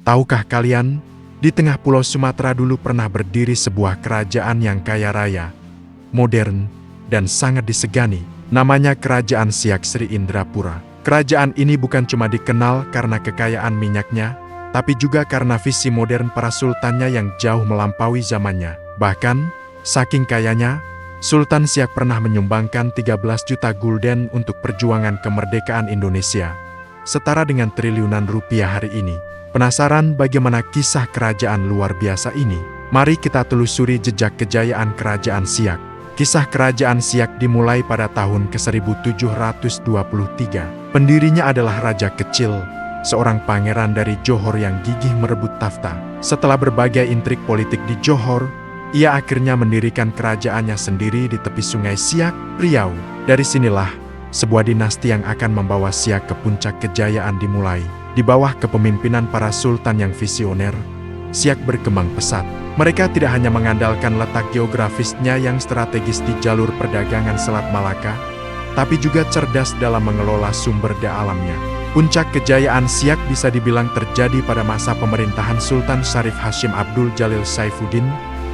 Tahukah kalian, di tengah Pulau Sumatera dulu pernah berdiri sebuah kerajaan yang kaya raya, modern, dan sangat disegani. Namanya Kerajaan Siak Sri Indrapura. Kerajaan ini bukan cuma dikenal karena kekayaan minyaknya, tapi juga karena visi modern para sultannya yang jauh melampaui zamannya. Bahkan, saking kayanya, Sultan Siak pernah menyumbangkan 13 juta gulden untuk perjuangan kemerdekaan Indonesia, setara dengan triliunan rupiah hari ini. Penasaran bagaimana kisah kerajaan luar biasa ini? Mari kita telusuri jejak kejayaan Kerajaan Siak. Kisah Kerajaan Siak dimulai pada tahun ke-1723. Pendirinya adalah Raja Kecil, seorang pangeran dari Johor yang gigih merebut takhta. Setelah berbagai intrik politik di Johor, ia akhirnya mendirikan kerajaannya sendiri di tepi Sungai Siak, Riau. Dari sinilah, sebuah dinasti yang akan membawa Siak ke puncak kejayaan dimulai. Di bawah kepemimpinan para sultan yang visioner, Siak berkembang pesat. Mereka tidak hanya mengandalkan letak geografisnya yang strategis di jalur perdagangan Selat Malaka, tapi juga cerdas dalam mengelola sumber daya alamnya. Puncak kejayaan Siak bisa dibilang terjadi pada masa pemerintahan Sultan Syarif Hasyim Abdul Jalil Saifuddin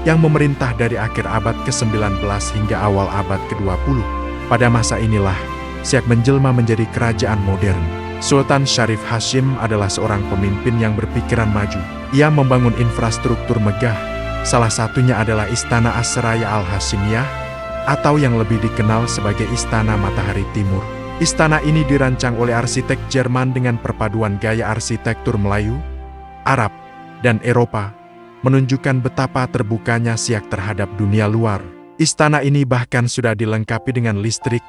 yang memerintah dari akhir abad ke-19 hingga awal abad ke-20. Pada masa inilah, Siak menjelma menjadi kerajaan modern. Sultan Syarif Hasyim adalah seorang pemimpin yang berpikiran maju. Ia membangun infrastruktur megah, salah satunya adalah Istana As-Seraya Al-Hasyimiyah, atau yang lebih dikenal sebagai Istana Matahari Timur. Istana ini dirancang oleh arsitek Jerman dengan perpaduan gaya arsitektur Melayu, Arab, dan Eropa, menunjukkan betapa terbukanya Siak terhadap dunia luar. Istana ini bahkan sudah dilengkapi dengan listrik,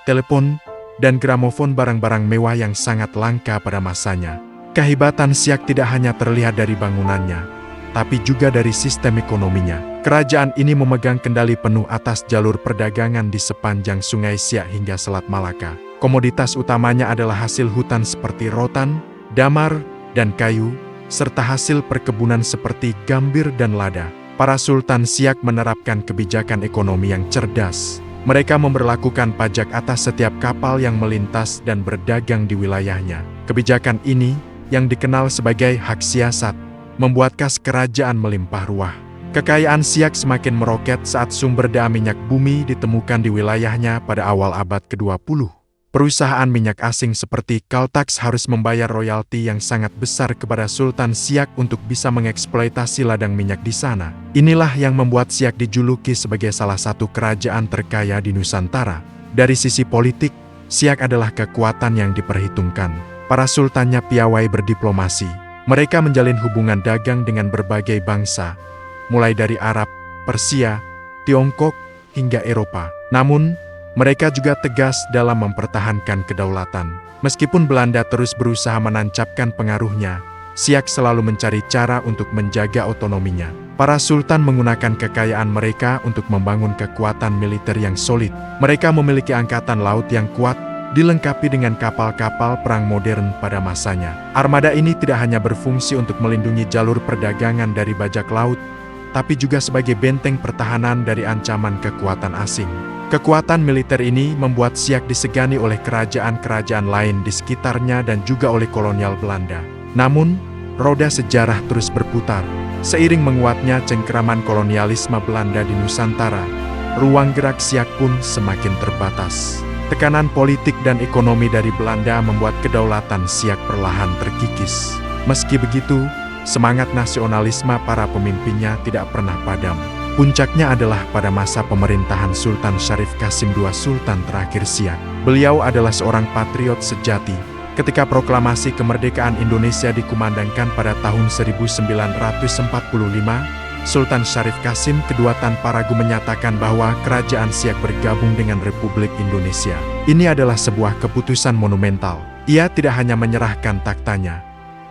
telepon, dan gramofon, barang-barang mewah yang sangat langka pada masanya. Kehebatan Siak tidak hanya terlihat dari bangunannya, tapi juga dari sistem ekonominya. Kerajaan ini memegang kendali penuh atas jalur perdagangan di sepanjang Sungai Siak hingga Selat Malaka. Komoditas utamanya adalah hasil hutan seperti rotan, damar, dan kayu, serta hasil perkebunan seperti gambir dan lada. Para sultan Siak menerapkan kebijakan ekonomi yang cerdas. Mereka memberlakukan pajak atas setiap kapal yang melintas dan berdagang di wilayahnya. Kebijakan ini, yang dikenal sebagai hak siasat, membuat kas kerajaan melimpah ruah. Kekayaan Siak semakin meroket saat sumber daya minyak bumi ditemukan di wilayahnya pada awal abad ke-20. Perusahaan minyak asing seperti Caltex harus membayar royalti yang sangat besar kepada Sultan Siak untuk bisa mengeksploitasi ladang minyak di sana. Inilah yang membuat Siak dijuluki sebagai salah satu kerajaan terkaya di Nusantara. Dari sisi politik, Siak adalah kekuatan yang diperhitungkan. Para sultannya piawai berdiplomasi. Mereka menjalin hubungan dagang dengan berbagai bangsa, mulai dari Arab, Persia, Tiongkok, hingga Eropa. Namun, mereka juga tegas dalam mempertahankan kedaulatan. Meskipun Belanda terus berusaha menancapkan pengaruhnya, Siak selalu mencari cara untuk menjaga otonominya. Para sultan menggunakan kekayaan mereka untuk membangun kekuatan militer yang solid. Mereka memiliki angkatan laut yang kuat, dilengkapi dengan kapal-kapal perang modern pada masanya. Armada ini tidak hanya berfungsi untuk melindungi jalur perdagangan dari bajak laut, tapi juga sebagai benteng pertahanan dari ancaman kekuatan asing. Kekuatan militer ini membuat Siak disegani oleh kerajaan-kerajaan lain di sekitarnya dan juga oleh kolonial Belanda. Namun, roda sejarah terus berputar. Seiring menguatnya cengkeraman kolonialisme Belanda di Nusantara, ruang gerak Siak pun semakin terbatas. Tekanan politik dan ekonomi dari Belanda membuat kedaulatan Siak perlahan terkikis. Meski begitu, semangat nasionalisme para pemimpinnya tidak pernah padam. Puncaknya adalah pada masa pemerintahan Sultan Syarif Qasim II, Sultan terakhir Siak. Beliau adalah seorang patriot sejati. Ketika proklamasi kemerdekaan Indonesia dikumandangkan pada tahun 1945, Sultan Syarif Qasim II tanpa ragu menyatakan bahwa kerajaan Siak bergabung dengan Republik Indonesia. Ini adalah sebuah keputusan monumental. Ia tidak hanya menyerahkan taktanya,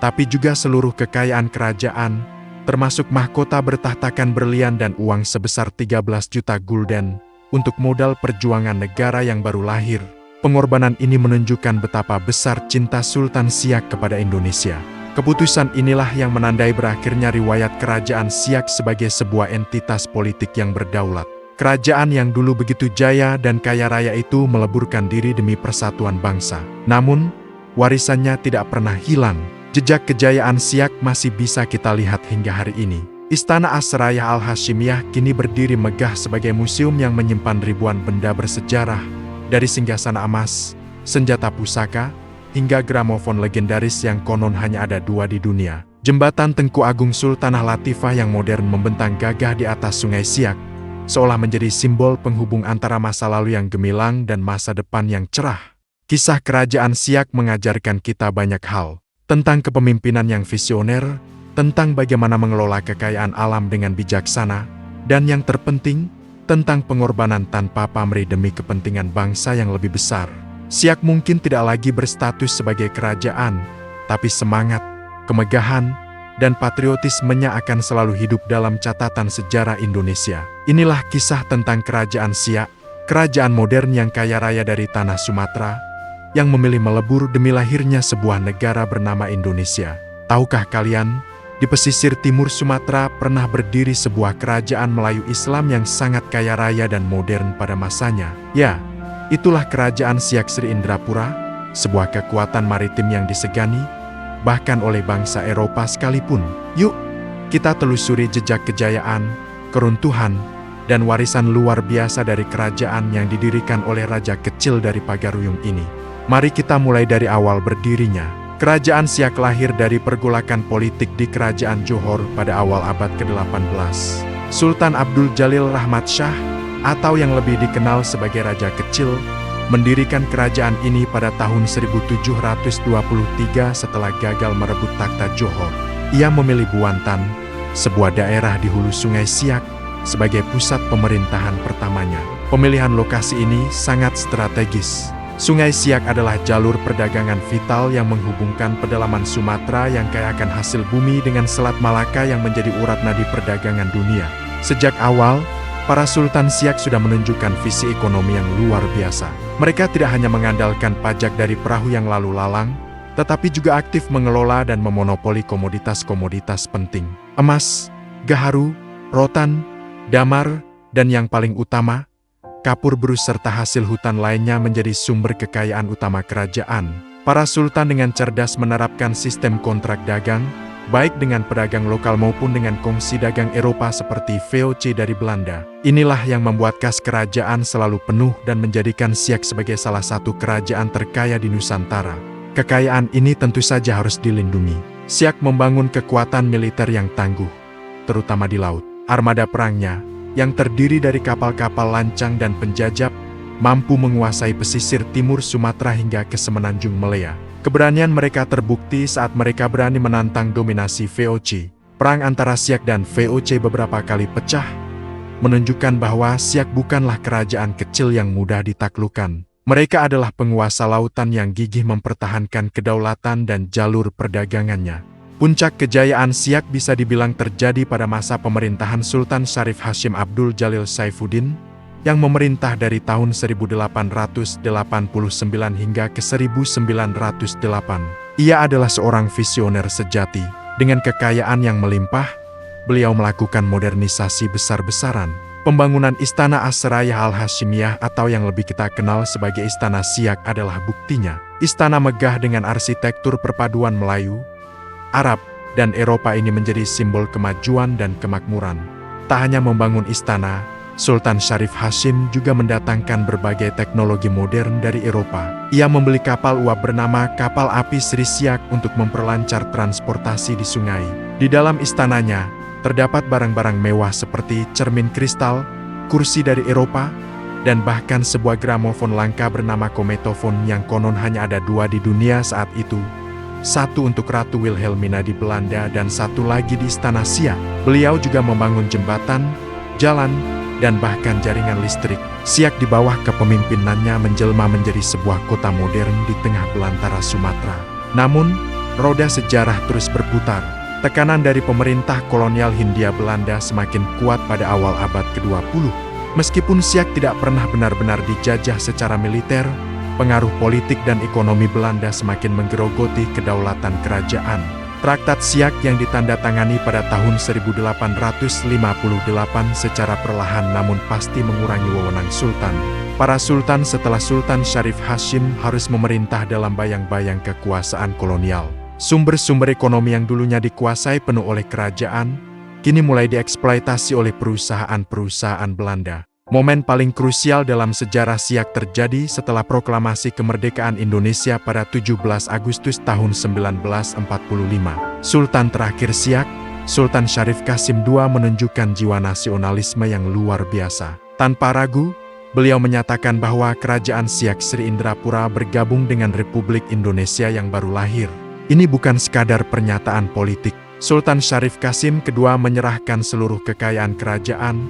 tapi juga seluruh kekayaan kerajaan, termasuk mahkota bertahtakan berlian dan uang sebesar 13 juta gulden, untuk modal perjuangan negara yang baru lahir. Pengorbanan ini menunjukkan betapa besar cinta Sultan Siak kepada Indonesia. Keputusan inilah yang menandai berakhirnya riwayat kerajaan Siak sebagai sebuah entitas politik yang berdaulat. Kerajaan yang dulu begitu jaya dan kaya raya itu meleburkan diri demi persatuan bangsa. Namun, warisannya tidak pernah hilang. Jejak kejayaan Siak masih bisa kita lihat hingga hari ini. Istana Asraya Al-Hashimiyah kini berdiri megah sebagai museum yang menyimpan ribuan benda bersejarah, dari singgasana emas, senjata pusaka, hingga gramofon legendaris yang konon hanya ada 2 di dunia. Jembatan Tengku Agung Sultanah Latifah yang modern membentang gagah di atas Sungai Siak, seolah menjadi simbol penghubung antara masa lalu yang gemilang dan masa depan yang cerah. Kisah kerajaan Siak mengajarkan kita banyak hal, tentang kepemimpinan yang visioner, tentang bagaimana mengelola kekayaan alam dengan bijaksana, dan yang terpenting, tentang pengorbanan tanpa pamrih demi kepentingan bangsa yang lebih besar. Siak mungkin tidak lagi berstatus sebagai kerajaan, tapi semangat, kemegahan, dan patriotismenya akan selalu hidup dalam catatan sejarah Indonesia. Inilah kisah tentang kerajaan Siak, kerajaan modern yang kaya raya dari tanah Sumatera, yang memilih melebur demi lahirnya sebuah negara bernama Indonesia. Tahukah kalian, di pesisir timur Sumatera pernah berdiri sebuah kerajaan Melayu Islam yang sangat kaya raya dan modern pada masanya. Ya, itulah kerajaan Siak Sri Indrapura, sebuah kekuatan maritim yang disegani, bahkan oleh bangsa Eropa sekalipun. Yuk, kita telusuri jejak kejayaan, keruntuhan, dan warisan luar biasa dari kerajaan yang didirikan oleh raja kecil dari Pagaruyung ini. Mari kita mulai dari awal berdirinya. Kerajaan Siak lahir dari pergolakan politik di Kerajaan Johor pada awal abad ke-18. Sultan Abdul Jalil Rahmat Shah, atau yang lebih dikenal sebagai Raja Kecil, mendirikan kerajaan ini pada tahun 1723 setelah gagal merebut takhta Johor. Ia memilih Buantan, sebuah daerah di hulu Sungai Siak, sebagai pusat pemerintahan pertamanya. Pemilihan lokasi ini sangat strategis. Sungai Siak adalah jalur perdagangan vital yang menghubungkan pedalaman Sumatera yang kaya akan hasil bumi dengan Selat Malaka yang menjadi urat nadi perdagangan dunia. Sejak awal, para Sultan Siak sudah menunjukkan visi ekonomi yang luar biasa. Mereka tidak hanya mengandalkan pajak dari perahu yang lalu lalang, tetapi juga aktif mengelola dan memonopoli komoditas-komoditas penting. Emas, gaharu, rotan, damar, dan yang paling utama, kapur berus serta hasil hutan lainnya menjadi sumber kekayaan utama kerajaan. Para sultan dengan cerdas menerapkan sistem kontrak dagang, baik dengan pedagang lokal maupun dengan kongsi dagang Eropa seperti VOC dari Belanda. Inilah yang membuat kas kerajaan selalu penuh dan menjadikan Siak sebagai salah satu kerajaan terkaya di Nusantara. Kekayaan ini tentu saja harus dilindungi. Siak membangun kekuatan militer yang tangguh, terutama di laut. Armada perangnya, yang terdiri dari kapal-kapal lancang dan penjajah, mampu menguasai pesisir timur Sumatera hingga ke Semenanjung Malaya. Keberanian mereka terbukti saat mereka berani menantang dominasi VOC. Perang antara Siak dan VOC beberapa kali pecah, menunjukkan bahwa Siak bukanlah kerajaan kecil yang mudah ditaklukkan. Mereka adalah penguasa lautan yang gigih mempertahankan kedaulatan dan jalur perdagangannya. Puncak kejayaan Siak bisa dibilang terjadi pada masa pemerintahan Sultan Syarif Hashim Abdul Jalil Saifuddin, yang memerintah dari tahun 1889 hingga ke 1908. Ia adalah seorang visioner sejati. Dengan kekayaan yang melimpah, beliau melakukan modernisasi besar-besaran. Pembangunan Istana Asraya Al-Hashimiyah atau yang lebih kita kenal sebagai Istana Siak adalah buktinya. Istana megah dengan arsitektur perpaduan Melayu, Arab, dan Eropa ini menjadi simbol kemajuan dan kemakmuran. Tak hanya membangun istana, Sultan Syarif Hashim juga mendatangkan berbagai teknologi modern dari Eropa. Ia membeli kapal uap bernama Kapal Api Sri Siak untuk memperlancar transportasi di sungai. Di dalam istananya, terdapat barang-barang mewah seperti cermin kristal, kursi dari Eropa, dan bahkan sebuah gramofon langka bernama Kometofon yang konon hanya ada 2 di dunia saat itu. Satu untuk Ratu Wilhelmina di Belanda dan satu lagi di Istana Siak. Beliau juga membangun jembatan, jalan, dan bahkan jaringan listrik. Siak di bawah kepemimpinannya menjelma menjadi sebuah kota modern di tengah belantara Sumatera. Namun, roda sejarah terus berputar. Tekanan dari pemerintah kolonial Hindia Belanda semakin kuat pada awal abad ke-20. Meskipun Siak tidak pernah benar-benar dijajah secara militer, pengaruh politik dan ekonomi Belanda semakin menggerogoti kedaulatan kerajaan. Traktat Siak yang ditandatangani pada tahun 1858 secara perlahan namun pasti mengurangi wewenang sultan. Para sultan setelah Sultan Syarif Hashim harus memerintah dalam bayang-bayang kekuasaan kolonial. Sumber-sumber ekonomi yang dulunya dikuasai penuh oleh kerajaan, kini mulai dieksploitasi oleh perusahaan-perusahaan Belanda. Momen paling krusial dalam sejarah Siak terjadi setelah proklamasi kemerdekaan Indonesia pada 17 Agustus tahun 1945. Sultan terakhir Siak, Sultan Syarif Qasim II menunjukkan jiwa nasionalisme yang luar biasa. Tanpa ragu, beliau menyatakan bahwa kerajaan Siak Sri Indrapura bergabung dengan Republik Indonesia yang baru lahir. Ini bukan sekadar pernyataan politik. Sultan Syarif Qasim II menyerahkan seluruh kekayaan kerajaan,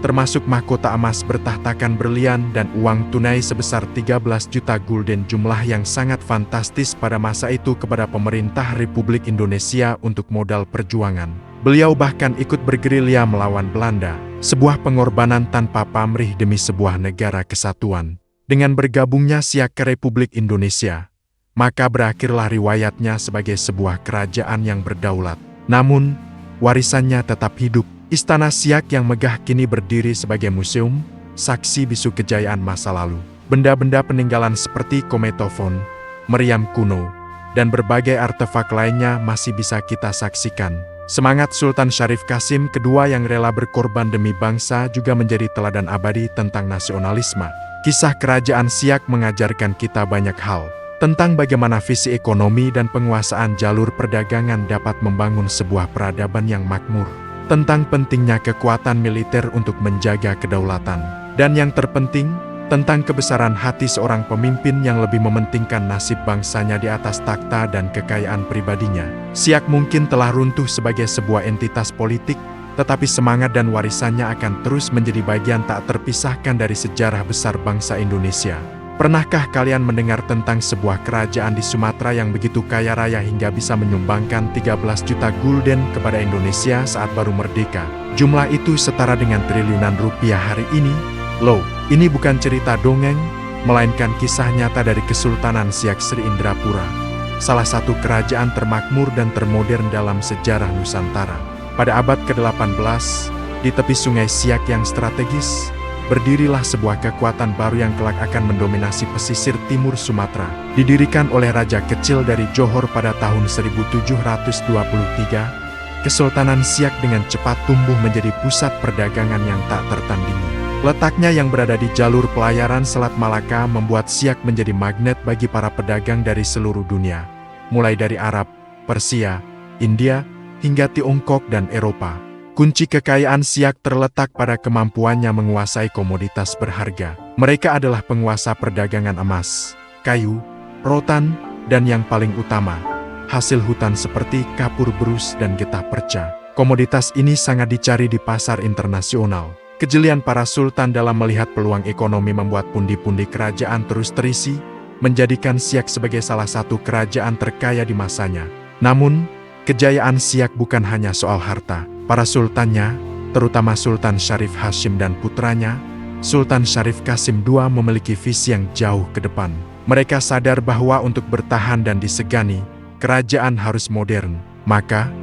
termasuk mahkota emas bertahtakan berlian dan uang tunai sebesar 13 juta gulden, jumlah yang sangat fantastis pada masa itu, kepada pemerintah Republik Indonesia untuk modal perjuangan. Beliau bahkan ikut bergerilya melawan Belanda, sebuah pengorbanan tanpa pamrih demi sebuah negara kesatuan. Dengan bergabungnya Siak ke Republik Indonesia, maka berakhirlah riwayatnya sebagai sebuah kerajaan yang berdaulat. Namun, warisannya tetap hidup. Istana Siak yang megah kini berdiri sebagai museum, saksi bisu kejayaan masa lalu. Benda-benda peninggalan seperti kometofon, meriam kuno, dan berbagai artefak lainnya masih bisa kita saksikan. Semangat Sultan Syarif Qasim II yang rela berkorban demi bangsa juga menjadi teladan abadi tentang nasionalisme. Kisah kerajaan Siak mengajarkan kita banyak hal tentang bagaimana visi ekonomi dan penguasaan jalur perdagangan dapat membangun sebuah peradaban yang makmur, tentang pentingnya kekuatan militer untuk menjaga kedaulatan, dan yang terpenting, tentang kebesaran hati seorang pemimpin yang lebih mementingkan nasib bangsanya di atas takhta dan kekayaan pribadinya. Siak mungkin telah runtuh sebagai sebuah entitas politik, tetapi semangat dan warisannya akan terus menjadi bagian tak terpisahkan dari sejarah besar bangsa Indonesia. Pernahkah kalian mendengar tentang sebuah kerajaan di Sumatera yang begitu kaya raya hingga bisa menyumbangkan 13 juta gulden kepada Indonesia saat baru merdeka? Jumlah itu setara dengan triliunan rupiah hari ini. Loh, ini bukan cerita dongeng, melainkan kisah nyata dari Kesultanan Siak Sri Indrapura, salah satu kerajaan termakmur dan termodern dalam sejarah Nusantara. Pada abad ke-18, di tepi sungai Siak yang strategis, berdirilah sebuah kekuatan baru yang kelak akan mendominasi pesisir timur Sumatera. Didirikan oleh raja kecil dari Johor pada tahun 1723, Kesultanan Siak dengan cepat tumbuh menjadi pusat perdagangan yang tak tertandingi. Letaknya yang berada di jalur pelayaran Selat Malaka membuat Siak menjadi magnet bagi para pedagang dari seluruh dunia, mulai dari Arab, Persia, India, hingga Tiongkok dan Eropa. Kunci kekayaan Siak terletak pada kemampuannya menguasai komoditas berharga. Mereka adalah penguasa perdagangan emas, kayu, rotan, dan yang paling utama, hasil hutan seperti kapur berus dan getah perca. Komoditas ini sangat dicari di pasar internasional. Kejelian para sultan dalam melihat peluang ekonomi membuat pundi-pundi kerajaan terus terisi, menjadikan Siak sebagai salah satu kerajaan terkaya di masanya. Namun, kejayaan Siak bukan hanya soal harta. Para sultannya, terutama Sultan Syarif Hashim dan putranya, Sultan Syarif Qasim II memiliki visi yang jauh ke depan. Mereka sadar bahwa untuk bertahan dan disegani, kerajaan harus modern. Maka,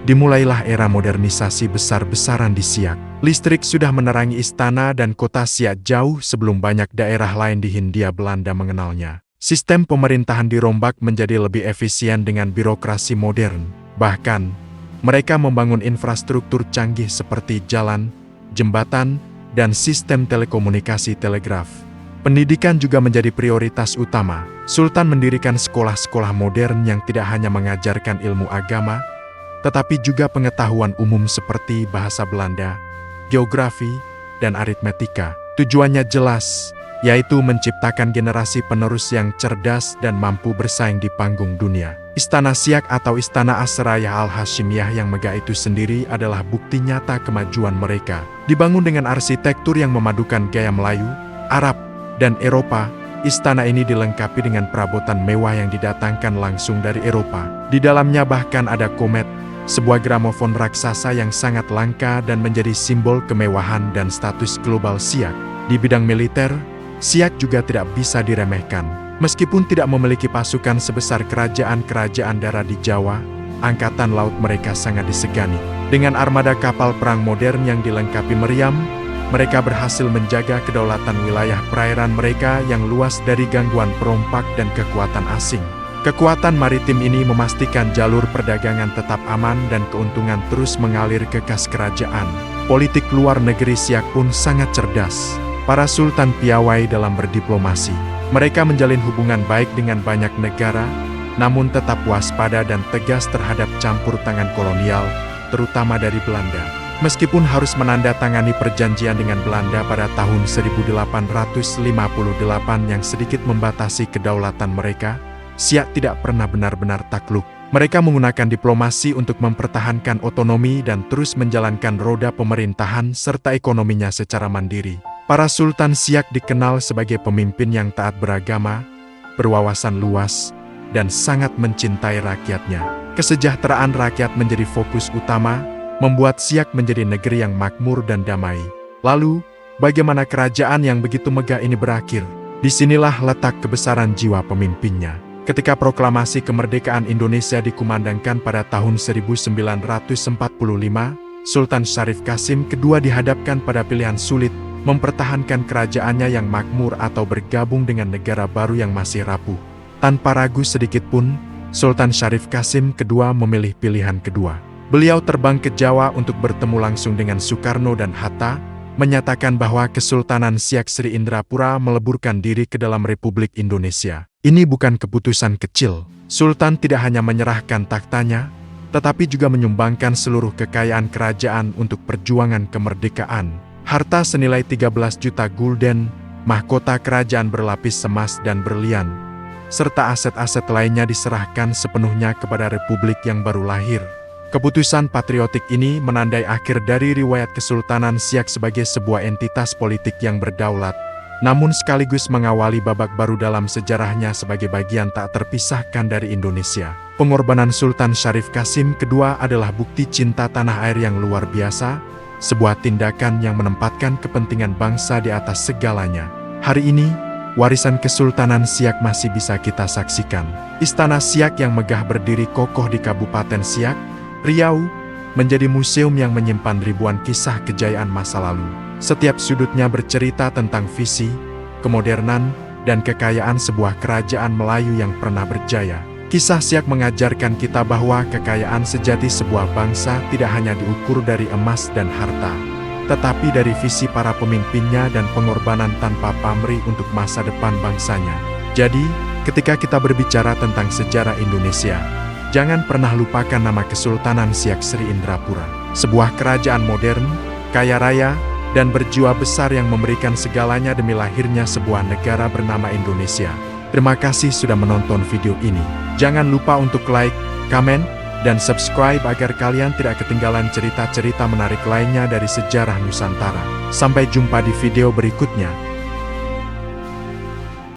dimulailah era modernisasi besar-besaran di Siak. Listrik sudah menerangi istana dan kota Siak jauh sebelum banyak daerah lain di Hindia Belanda mengenalnya. Sistem pemerintahan dirombak menjadi lebih efisien dengan birokrasi modern. Bahkan, mereka membangun infrastruktur canggih seperti jalan, jembatan, dan sistem telekomunikasi telegraf. Pendidikan juga menjadi prioritas utama. Sultan mendirikan sekolah-sekolah modern yang tidak hanya mengajarkan ilmu agama, tetapi juga pengetahuan umum seperti bahasa Belanda, geografi, dan aritmetika. Tujuannya jelas, yaitu menciptakan generasi penerus yang cerdas dan mampu bersaing di panggung dunia. Istana Siak atau Istana Asraya Al-Hashimiyah yang megah itu sendiri adalah bukti nyata kemajuan mereka. Dibangun dengan arsitektur yang memadukan gaya Melayu, Arab, dan Eropa, istana ini dilengkapi dengan perabotan mewah yang didatangkan langsung dari Eropa. Di dalamnya bahkan ada komet, sebuah gramofon raksasa yang sangat langka dan menjadi simbol kemewahan dan status global Siak. Di bidang militer, Siak juga tidak bisa diremehkan. Meskipun tidak memiliki pasukan sebesar kerajaan-kerajaan darat di Jawa, angkatan laut mereka sangat disegani. Dengan armada kapal perang modern yang dilengkapi meriam, mereka berhasil menjaga kedaulatan wilayah perairan mereka yang luas dari gangguan perompak dan kekuatan asing. Kekuatan maritim ini memastikan jalur perdagangan tetap aman dan keuntungan terus mengalir ke kas kerajaan. Politik luar negeri Siak pun sangat cerdas. Para sultan piawai dalam berdiplomasi. Mereka menjalin hubungan baik dengan banyak negara, namun tetap waspada dan tegas terhadap campur tangan kolonial, terutama dari Belanda. Meskipun harus menandatangani perjanjian dengan Belanda pada tahun 1858 yang sedikit membatasi kedaulatan mereka, Siak tidak pernah benar-benar takluk. Mereka menggunakan diplomasi untuk mempertahankan otonomi dan terus menjalankan roda pemerintahan serta ekonominya secara mandiri. Para sultan Siak dikenal sebagai pemimpin yang taat beragama, berwawasan luas, dan sangat mencintai rakyatnya. Kesejahteraan rakyat menjadi fokus utama, membuat Siak menjadi negeri yang makmur dan damai. Lalu, bagaimana kerajaan yang begitu megah ini berakhir? Disinilah letak kebesaran jiwa pemimpinnya. Ketika proklamasi kemerdekaan Indonesia dikumandangkan pada tahun 1945, Sultan Syarif Qasim II dihadapkan pada pilihan sulit, mempertahankan kerajaannya yang makmur atau bergabung dengan negara baru yang masih rapuh. Tanpa ragu sedikit pun, Sultan Syarif Qasim II memilih pilihan kedua. Beliau terbang ke Jawa untuk bertemu langsung dengan Soekarno dan Hatta, menyatakan bahwa Kesultanan Siak Sri Indrapura meleburkan diri ke dalam Republik Indonesia. Ini bukan keputusan kecil. Sultan tidak hanya menyerahkan taktanya, tetapi juga menyumbangkan seluruh kekayaan kerajaan untuk perjuangan kemerdekaan. Harta senilai 13 juta gulden, mahkota kerajaan berlapis emas dan berlian, serta aset-aset lainnya diserahkan sepenuhnya kepada Republik yang baru lahir. Keputusan patriotik ini menandai akhir dari riwayat Kesultanan Siak sebagai sebuah entitas politik yang berdaulat, namun sekaligus mengawali babak baru dalam sejarahnya sebagai bagian tak terpisahkan dari Indonesia. Pengorbanan Sultan Syarif Qasim II adalah bukti cinta tanah air yang luar biasa, sebuah tindakan yang menempatkan kepentingan bangsa di atas segalanya. Hari ini, warisan Kesultanan Siak masih bisa kita saksikan. Istana Siak yang megah berdiri kokoh di Kabupaten Siak, Riau, menjadi museum yang menyimpan ribuan kisah kejayaan masa lalu. Setiap sudutnya bercerita tentang visi, kemodernan, dan kekayaan sebuah kerajaan Melayu yang pernah berjaya. Kisah Siak mengajarkan kita bahwa kekayaan sejati sebuah bangsa tidak hanya diukur dari emas dan harta, tetapi dari visi para pemimpinnya dan pengorbanan tanpa pamrih untuk masa depan bangsanya. Jadi, ketika kita berbicara tentang sejarah Indonesia, jangan pernah lupakan nama Kesultanan Siak Sri Indrapura, sebuah kerajaan modern, kaya raya, dan berjiwa besar yang memberikan segalanya demi lahirnya sebuah negara bernama Indonesia. Terima kasih sudah menonton video ini. Jangan lupa untuk like, komen, dan subscribe agar kalian tidak ketinggalan cerita-cerita menarik lainnya dari sejarah Nusantara. Sampai jumpa di video berikutnya.